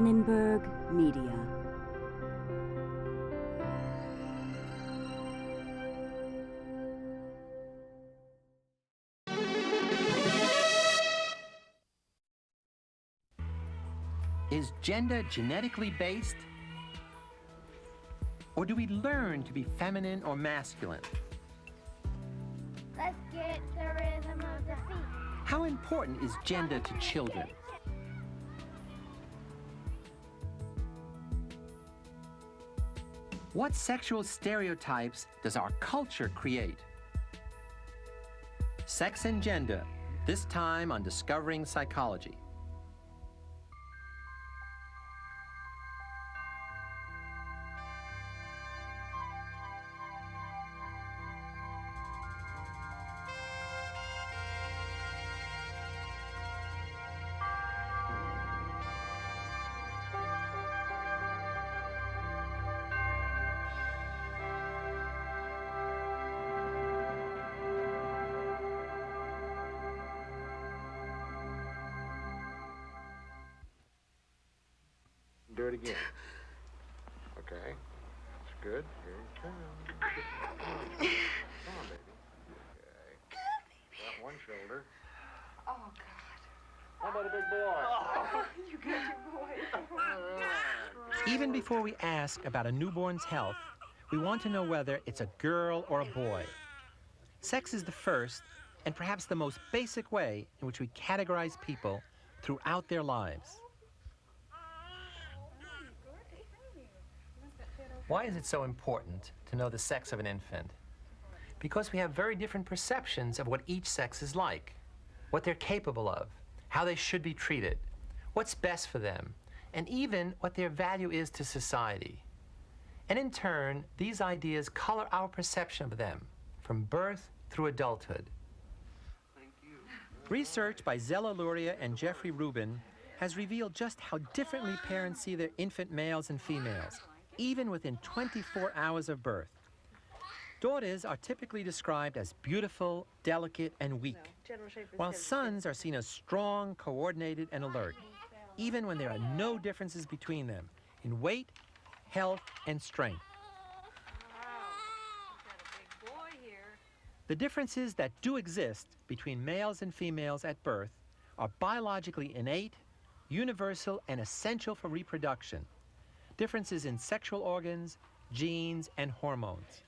Annenberg Media. Is gender genetically based? Or do we learn to be feminine or masculine? Let's get the rhythm of the feet. How important is gender to children? What sexual stereotypes does our culture create? Sex and gender, this time on Discovering Psychology. Do it again. Okay. That's good. Here you come. Come on, baby. Okay. Got one shoulder. Oh, God. How about a big boy? Oh, you got your boy. Even before we ask about a newborn's health, we want to know whether it's a girl or a boy. Sex is the first and perhaps the most basic way in which we categorize people throughout their lives. Why is it so important to know the sex of an infant? Because we have very different perceptions of what each sex is like, what they're capable of, how they should be treated, what's best for them, and even what their value is to society. And in turn, these ideas color our perception of them from birth through adulthood. Thank you. Research by Zella Luria and Jeffrey Rubin has revealed just how differently parents see their infant males and females, even within 24 hours of birth. Daughters are typically described as beautiful, delicate, and weak, while sons are seen as strong, coordinated, and alert, even when there are no differences between them in weight, health, and strength. The differences that do exist between males and females at birth are biologically innate, universal, and essential for reproduction. Differences in sexual organs, genes, and hormones.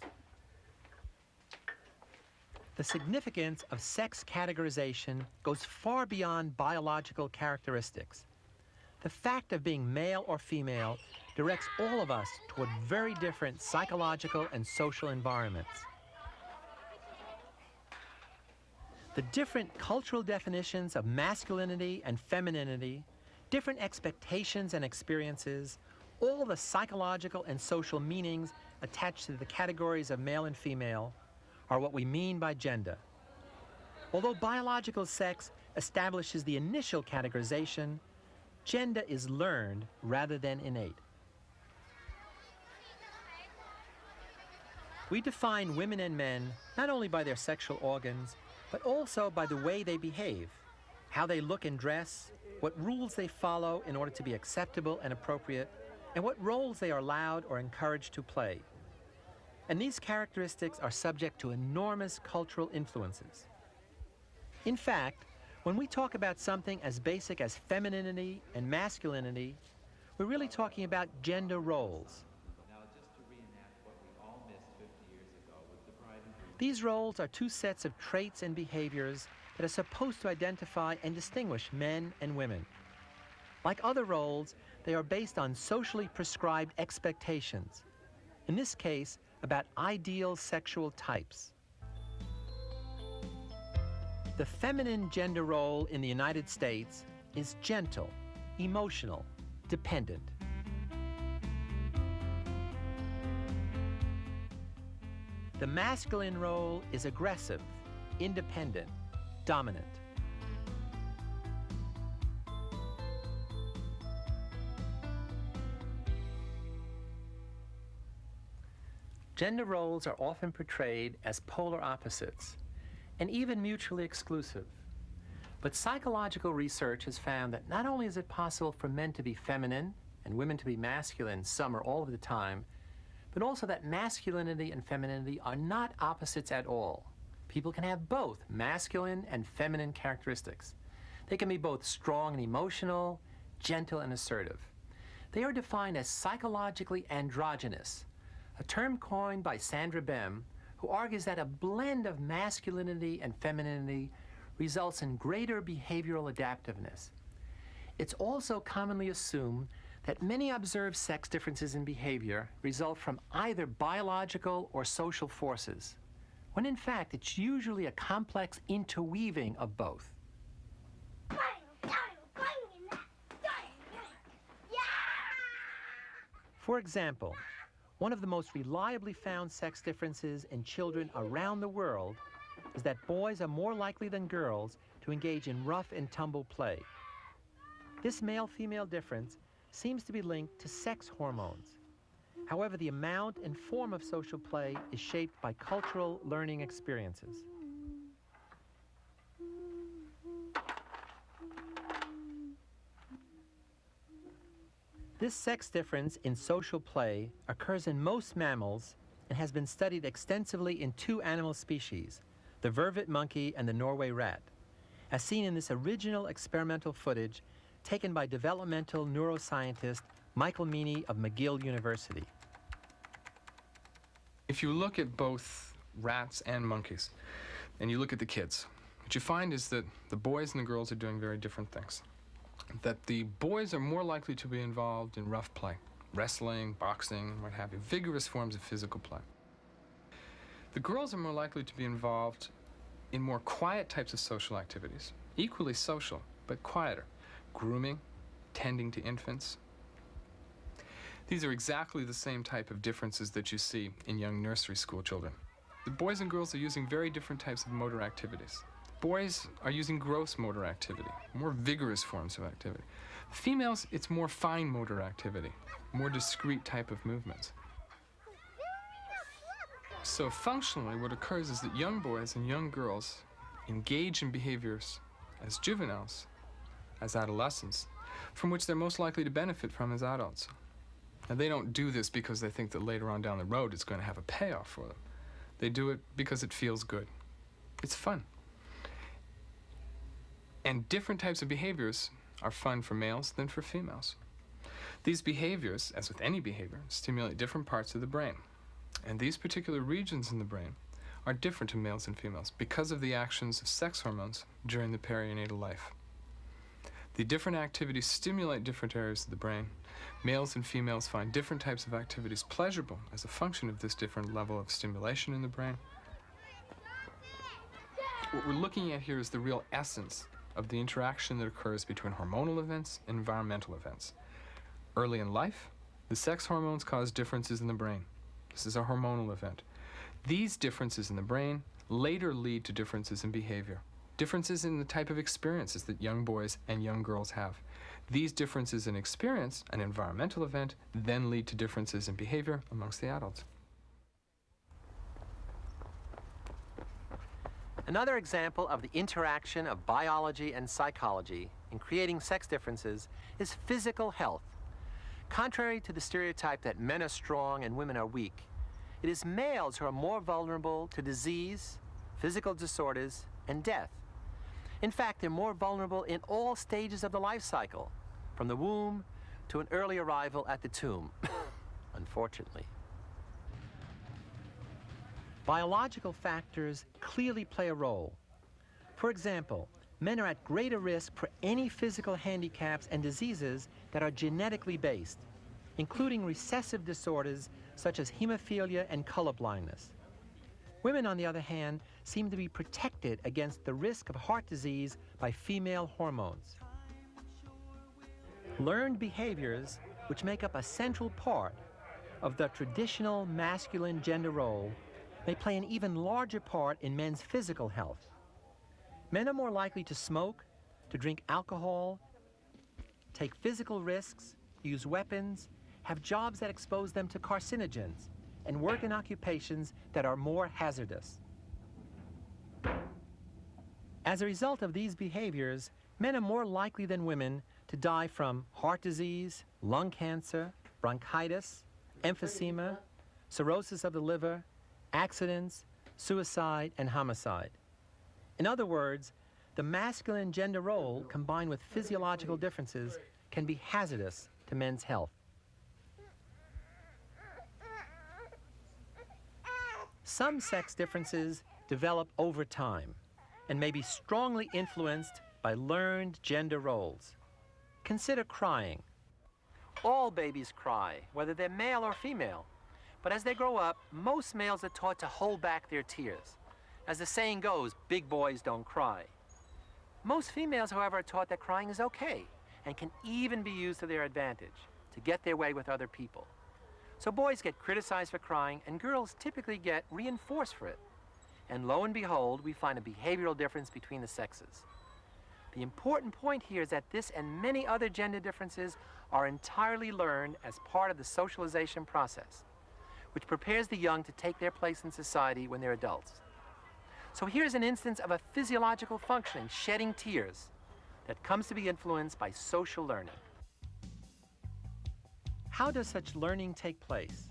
The significance of sex categorization goes far beyond biological characteristics. The fact of being male or female directs all of us toward very different psychological and social environments. The different cultural definitions of masculinity and femininity, different expectations and experiences, all the psychological and social meanings attached to the categories of male and female are what we mean by gender. Although biological sex establishes the initial categorization, gender is learned rather than innate. We define women and men not only by their sexual organs, but also by the way they behave, how they look and dress, what rules they follow in order to be acceptable and appropriate, and what roles they are allowed or encouraged to play. And these characteristics are subject to enormous cultural influences. In fact, when we talk about something as basic as femininity and masculinity, we're really talking about gender roles. These roles are two sets of traits and behaviors that are supposed to identify and distinguish men and women. Like other roles, they are based on socially prescribed expectations, in this case, about ideal sexual types. The feminine gender role in the United States is gentle, emotional, dependent. The masculine role is aggressive, independent, dominant. Gender roles are often portrayed as polar opposites and even mutually exclusive. But psychological research has found that not only is it possible for men to be feminine and women to be masculine some or all of the time, but also that masculinity and femininity are not opposites at all. People can have both masculine and feminine characteristics. They can be both strong and emotional, gentle and assertive. They are defined as psychologically androgynous, a term coined by Sandra Bem, who argues that a blend of masculinity and femininity results in greater behavioral adaptiveness. It's also commonly assumed that many observed sex differences in behavior result from either biological or social forces, when in fact it's usually a complex interweaving of both. For example, one of the most reliably found sex differences in children around the world is that boys are more likely than girls to engage in rough and tumble play. This male-female difference seems to be linked to sex hormones. However, the amount and form of social play is shaped by cultural learning experiences. This sex difference in social play occurs in most mammals and has been studied extensively in two animal species, the vervet monkey and the Norway rat, as seen in this original experimental footage taken by developmental neuroscientist Michael Meaney of McGill University. If you look at both rats and monkeys, and you look at the kids, what you find is that the boys and the girls are doing very different things. That the boys are more likely to be involved in rough play, wrestling, boxing, what have you, vigorous forms of physical play. The girls are more likely to be involved in more quiet types of social activities, equally social, but quieter. Grooming, tending to infants. These are exactly the same type of differences that you see in young nursery school children. The boys and girls are using very different types of motor activities. Boys are using gross motor activity, more vigorous forms of activity. Females, it's more fine motor activity, more discrete type of movements. So functionally, what occurs is that young boys and young girls engage in behaviors as juveniles, as adolescents, from which they're most likely to benefit from as adults. And they don't do this because they think that later on down the road it's going to have a payoff for them. They do it because it feels good. It's fun. And different types of behaviors are fun for males than for females. These behaviors, as with any behavior, stimulate different parts of the brain. And these particular regions in the brain are different in males and females because of the actions of sex hormones during the perinatal life. The different activities stimulate different areas of the brain. Males and females find different types of activities pleasurable as a function of this different level of stimulation in the brain. What we're looking at here is the real essence of the interaction that occurs between hormonal events and environmental events. Early in life, the sex hormones cause differences in the brain. This is a hormonal event. These differences in the brain later lead to differences in behavior. Differences in the type of experiences that young boys and young girls have. These differences in experience, an environmental event, then lead to differences in behavior amongst the adults. Another example of the interaction of biology and psychology in creating sex differences is physical health. Contrary to the stereotype that men are strong and women are weak, it is males who are more vulnerable to disease, physical disorders, and death. In fact, they're more vulnerable in all stages of the life cycle, from the womb to an early arrival at the tomb, unfortunately. Biological factors clearly play a role. For example, men are at greater risk for any physical handicaps and diseases that are genetically based, including recessive disorders such as hemophilia and colorblindness. Women, on the other hand, seem to be protected against the risk of heart disease by female hormones. Learned behaviors, which make up a central part of the traditional masculine gender role, may play an even larger part in men's physical health. Men are more likely to smoke, to drink alcohol, take physical risks, use weapons, have jobs that expose them to carcinogens, and work in occupations that are more hazardous. As a result of these behaviors, men are more likely than women to die from heart disease, lung cancer, bronchitis, emphysema, cirrhosis of the liver, accidents, suicide, and homicide. In other words, the masculine gender role combined with physiological differences can be hazardous to men's health. Some sex differences develop over time and may be strongly influenced by learned gender roles. Consider crying. All babies cry, whether they're male or female. But as they grow up, most males are taught to hold back their tears. As the saying goes, big boys don't cry. Most females, however, are taught that crying is okay and can even be used to their advantage, to get their way with other people. So boys get criticized for crying, and girls typically get reinforced for it. And lo and behold, we find a behavioral difference between the sexes. The important point here is that this and many other gender differences are entirely learned as part of the socialization process, which prepares the young to take their place in society when they're adults. So here's an instance of a physiological functioning, shedding tears, that comes to be influenced by social learning. How does such learning take place?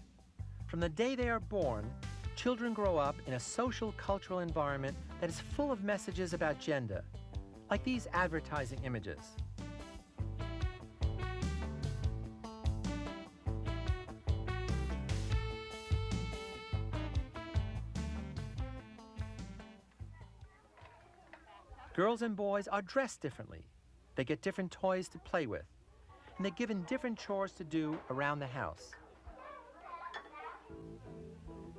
From the day they are born, children grow up in a social cultural environment that is full of messages about gender, like these advertising images. Girls and boys are dressed differently. They get different toys to play with, and they're given different chores to do around the house.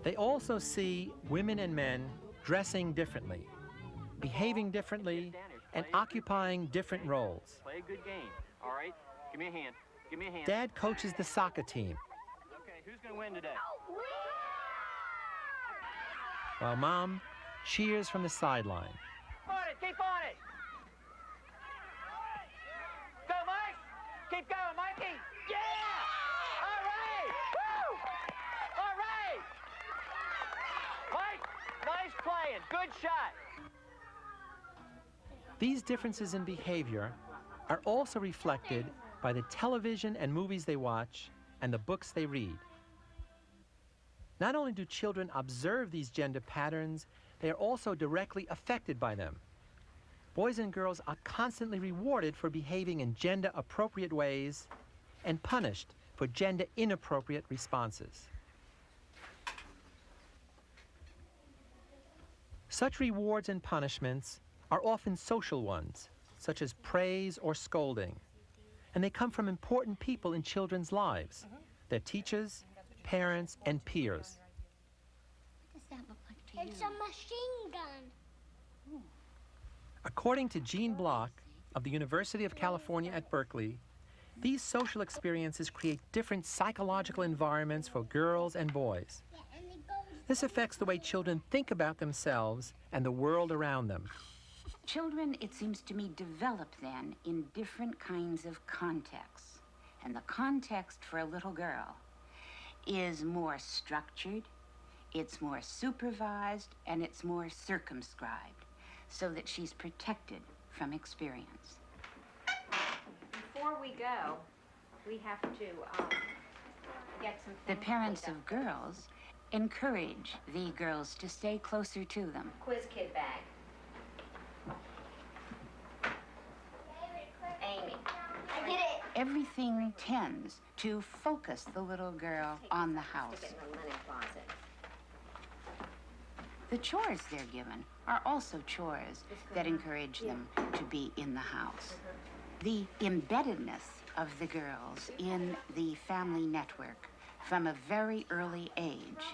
They also see women and men dressing differently, behaving differently, and occupying different roles. Play a good game, all right? Give me a hand. Give me a hand. Dad coaches the soccer team, Okay, who's going to win today? while Mom cheers from the sideline. On it, keep on it. Go, Mike. Keep going, Mikey. Yeah! All right. Woo! All right. Mike, nice playing. Good shot. These differences in behavior are also reflected by the television and movies they watch and the books they read. Not only do children observe these gender patterns, they are also directly affected by them. Boys and girls are constantly rewarded for behaving in gender-appropriate ways and punished for gender-inappropriate responses. Such rewards and punishments are often social ones, such as praise or scolding, and they come from important people in children's lives, their teachers, parents, and peers. What does that look like to you? It's a machine gun. According to Gene Block of the University of California at Berkeley, these social experiences create different psychological environments for girls and boys. This affects the way children think about themselves and the world around them. Children, it seems to me, develop then in different kinds of contexts. And the context for a little girl is more structured, it's more supervised, and it's more circumscribed, so that she's protected from experience. Before we go, we have to get some The things parents cleaned of up. girls encourage the girls to stay closer to them. Quiz kid bag. Amy. I did it. Everything tends to focus the little girl on the house. Stick it in the linen closet. The chores they're given are also chores that encourage them to be in the house. The embeddedness of the girls in the family network from a very early age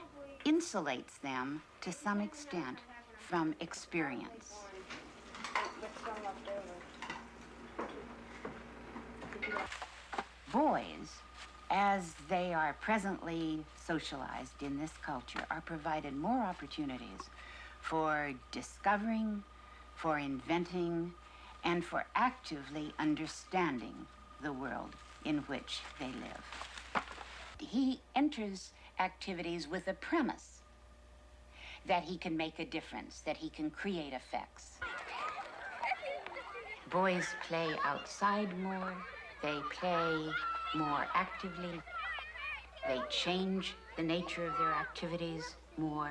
insulates them to some extent from experience. Boys, as they are presently socialized in this culture, are provided more opportunities for discovering, for inventing, and for actively understanding the world in which they live. He enters activities with a premise that he can make a difference, that he can create effects. Boys play outside more. They play more actively. They change the nature of their activities more.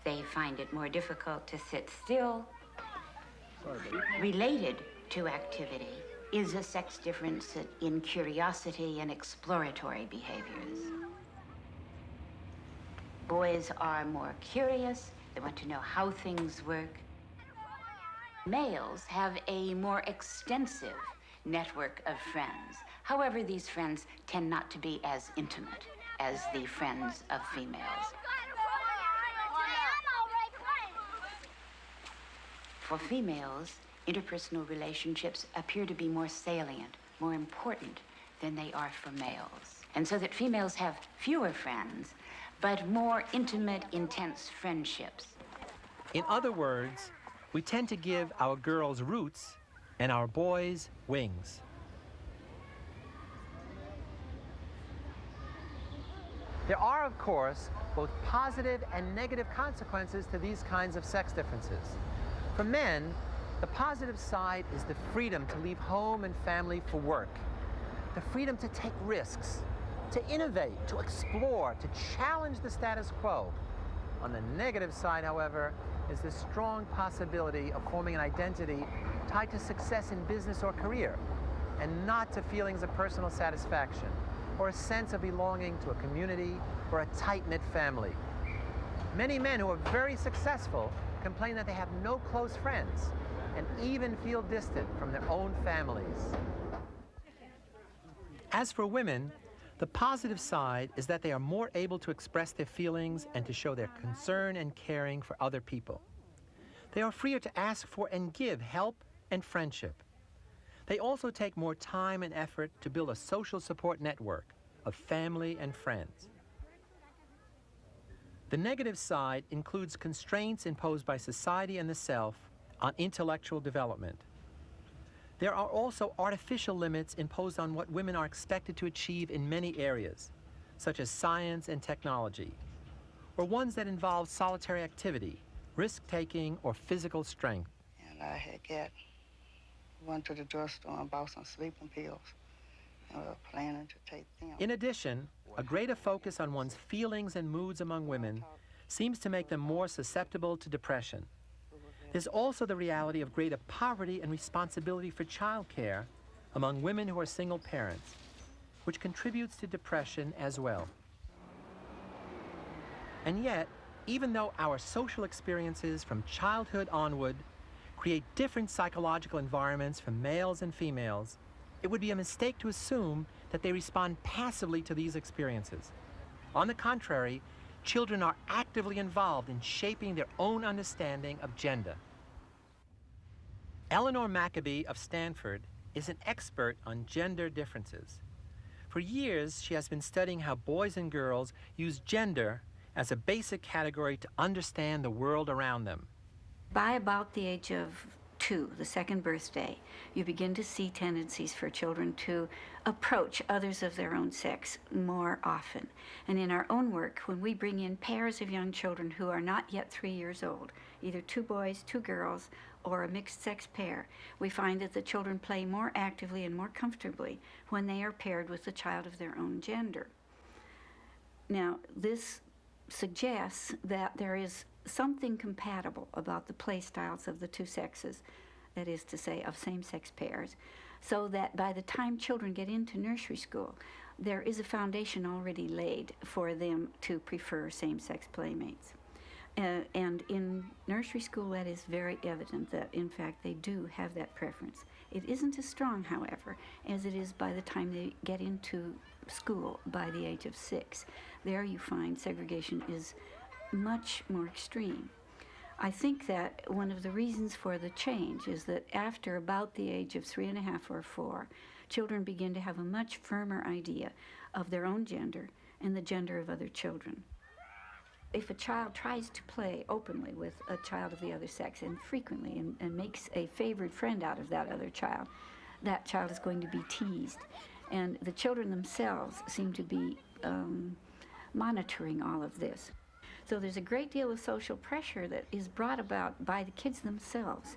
They find it more difficult to sit still. Related to activity is a sex difference in curiosity and exploratory behaviors. Boys are more curious. They want to know how things work. Males have a more extensive network of friends. However, these friends tend not to be as intimate as the friends of females. For females, interpersonal relationships appear to be more salient, more important than they are for males. And so that females have fewer friends, but more intimate, intense friendships. In other words, we tend to give our girls roots and our boys wings. There are, of course, both positive and negative consequences to these kinds of sex differences. For men, the positive side is the freedom to leave home and family for work, the freedom to take risks, to innovate, to explore, to challenge the status quo. On the negative side, however, is the strong possibility of forming an identity tied to success in business or career, and not to feelings of personal satisfaction, or a sense of belonging to a community or a tight-knit family. Many men who are very successful complain that they have no close friends and even feel distant from their own families. As for women, the positive side is that they are more able to express their feelings and to show their concern and caring for other people. They are freer to ask for and give help and friendship. They also take more time and effort to build a social support network of family and friends. The negative side includes constraints imposed by society and the self on intellectual development. There are also artificial limits imposed on what women are expected to achieve in many areas, such as science and technology, or ones that involve solitary activity, risk-taking, or physical strength. And I had went to the drugstore and bought some sleeping pills and was planning to take them. In addition, a greater focus on one's feelings and moods among women seems to make them more susceptible to depression. There's also the reality of greater poverty and responsibility for child care among women who are single parents, which contributes to depression as well. And yet, even though our social experiences from childhood onward create different psychological environments for males and females, it would be a mistake to assume that they respond passively to these experiences. On the contrary, children are actively involved in shaping their own understanding of gender. Eleanor Maccoby of Stanford is an expert on gender differences. For years, she has been studying how boys and girls use gender as a basic category to understand the world around them. By about the age of 2, the second birthday, you begin to see tendencies for children to approach others of their own sex more often. And in our own work, when we bring in pairs of young children who are not yet 3 years old, either 2 boys, 2 girls, or a mixed-sex pair, we find that the children play more actively and more comfortably when they are paired with a child of their own gender. Now, this suggests that there is something compatible about the play styles of the 2 sexes, that is to say, of same-sex pairs, so that by the time children get into nursery school, there is a foundation already laid for them to prefer same-sex playmates. And in nursery school, that is very evident that, in fact, they do have that preference. It isn't as strong, however, as it is by the time they get into school by the age of 6. There you find segregation is much more extreme. I think that one of the reasons for the change is that after about the age of 3.5 or 4, children begin to have a much firmer idea of their own gender and the gender of other children. If a child tries to play openly with a child of the other sex and frequently and makes a favored friend out of that other child, that child is going to be teased. And the children themselves seem to be monitoring all of this. So there's a great deal of social pressure that is brought about by the kids themselves.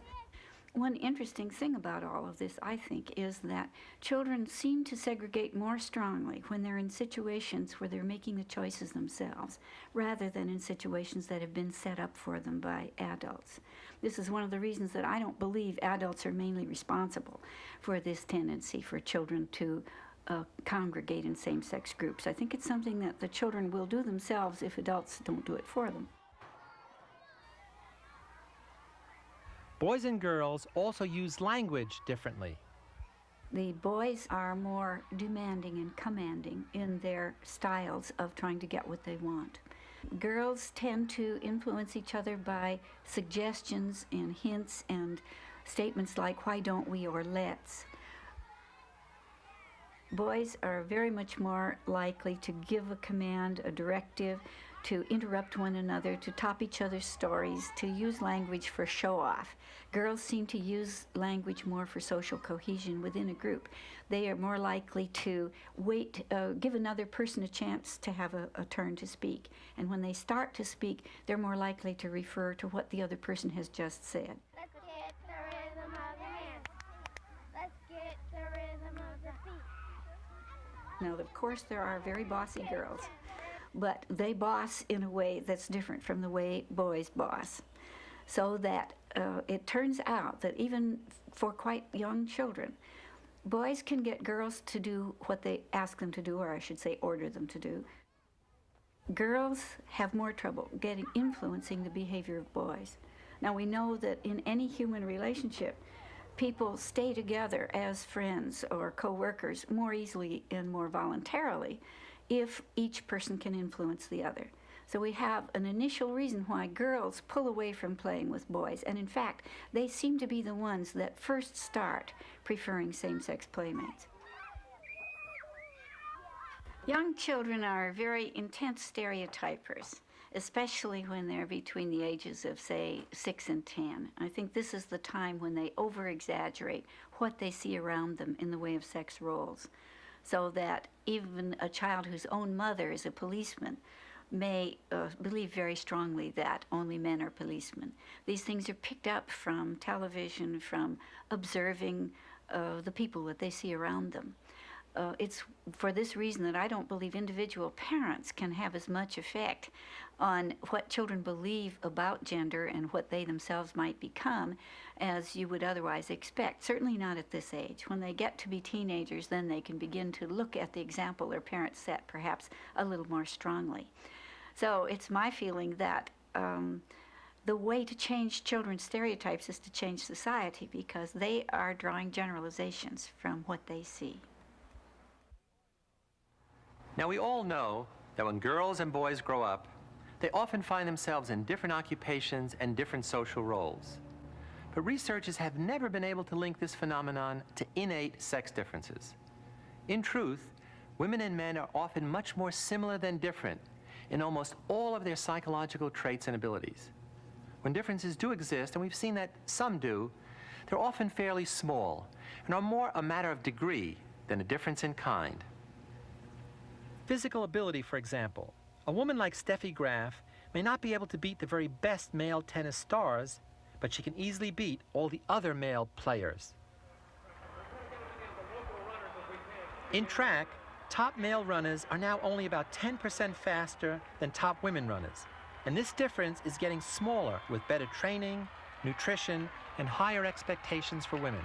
One interesting thing about all of this, I think, is that children seem to segregate more strongly when they're in situations where they're making the choices themselves, rather than in situations that have been set up for them by adults. This is one of the reasons that I don't believe adults are mainly responsible for this tendency for children to congregate in same-sex groups. I think it's something that the children will do themselves if adults don't do it for them. Boys and girls also use language differently. The boys are more demanding and commanding in their styles of trying to get what they want. Girls tend to influence each other by suggestions and hints and statements like, why don't we, or let's. Boys are very much more likely to give a command, a directive, to interrupt one another, to top each other's stories, to use language for show-off. Girls seem to use language more for social cohesion within a group. They are more likely to wait, give another person a chance to have a turn to speak. And when they start to speak, they're more likely to refer to what the other person has just said. Let's get the rhythm of the hands. Let's get the rhythm of the feet. Now, of course, there are very bossy girls, but they boss in a way that's different from the way boys boss. So that it turns out that even for quite young children, boys can get girls to do what they ask them to do, or I should say order them to do. Girls have more trouble influencing the behavior of boys. Now, we know that in any human relationship, people stay together as friends or co-workers more easily and more voluntarily if each person can influence the other. So we have an initial reason why girls pull away from playing with boys, and in fact, they seem to be the ones that first start preferring same-sex playmates. Young children are very intense stereotypers, especially when they're between the ages of, say, 6 and 10. I think this is the time when they over-exaggerate what they see around them in the way of sex roles, so that even a child whose own mother is a policeman may believe very strongly that only men are policemen. These things are picked up from television, from observing the people that they see around them. It's for this reason that I don't believe individual parents can have as much effect on what children believe about gender and what they themselves might become as you would otherwise expect. Certainly not at this age. When they get to be teenagers, then they can begin to look at the example their parents set perhaps a little more strongly. So it's my feeling that the way to change children's stereotypes is to change society, because they are drawing generalizations from what they see. Now, we all know that when girls and boys grow up, they often find themselves in different occupations and different social roles. But researchers have never been able to link this phenomenon to innate sex differences. In truth, women and men are often much more similar than different in almost all of their psychological traits and abilities. When differences do exist, and we've seen that some do, they're often fairly small and are more a matter of degree than a difference in kind. Physical ability, for example. A woman like Steffi Graf may not be able to beat the very best male tennis stars, but she can easily beat all the other male players. In track, top male runners are now only about 10% faster than top women runners, and this difference is getting smaller with better training, nutrition, and higher expectations for women.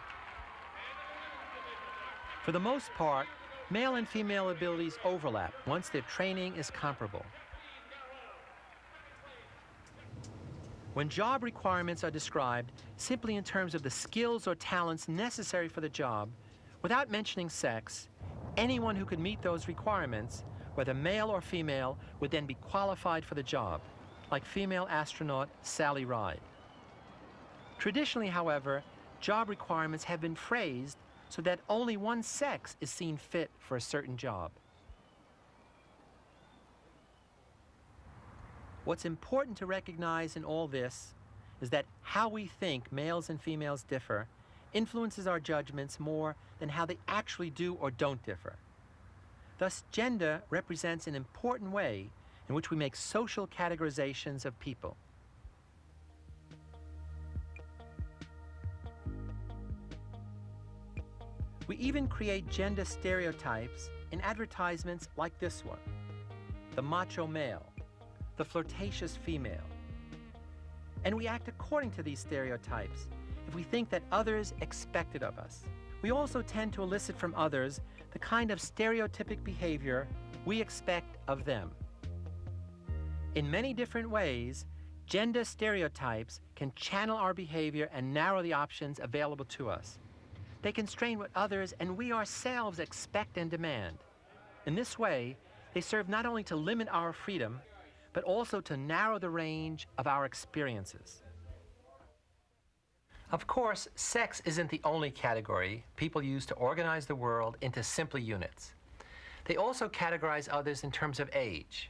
For the most part, male and female abilities overlap once their training is comparable. When job requirements are described simply in terms of the skills or talents necessary for the job, without mentioning sex, anyone who could meet those requirements, whether male or female, would then be qualified for the job, like female astronaut Sally Ride. Traditionally, however, job requirements have been phrased so that only one sex is seen fit for a certain job. What's important to recognize in all this is that how we think males and females differ influences our judgments more than how they actually do or don't differ. Thus, gender represents an important way in which we make social categorizations of people. We even create gender stereotypes in advertisements like this one: the macho male, the flirtatious female. And we act according to these stereotypes if we think that others expect it of us. We also tend to elicit from others the kind of stereotypic behavior we expect of them. In many different ways, gender stereotypes can channel our behavior and narrow the options available to us. They constrain what others and we ourselves expect and demand. In this way, they serve not only to limit our freedom, but also to narrow the range of our experiences. Of course, sex isn't the only category people use to organize the world into simple units. They also categorize others in terms of age.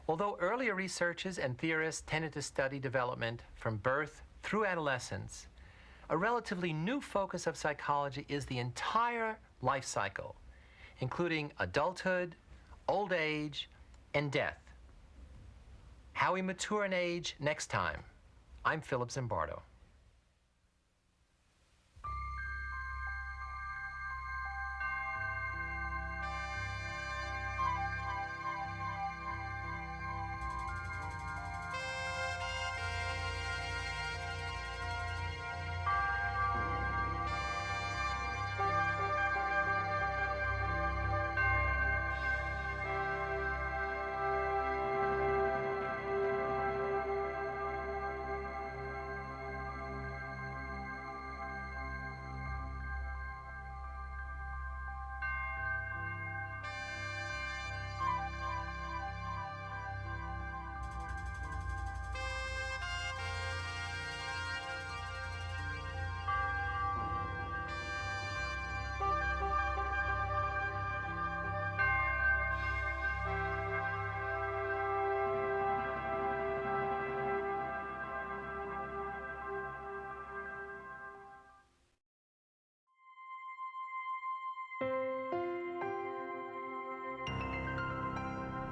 Although earlier researchers and theorists tended to study development from birth through adolescence, a relatively new focus of psychology is the entire life cycle, including adulthood, old age, and death. How we mature in age next time. I'm Philip Zimbardo.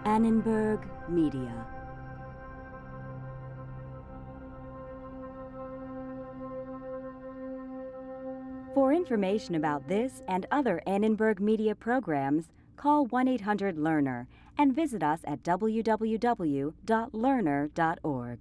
Annenberg Media. For information about this and other Annenberg Media programs, call 1-800-LEARNER and visit us at www.learner.org.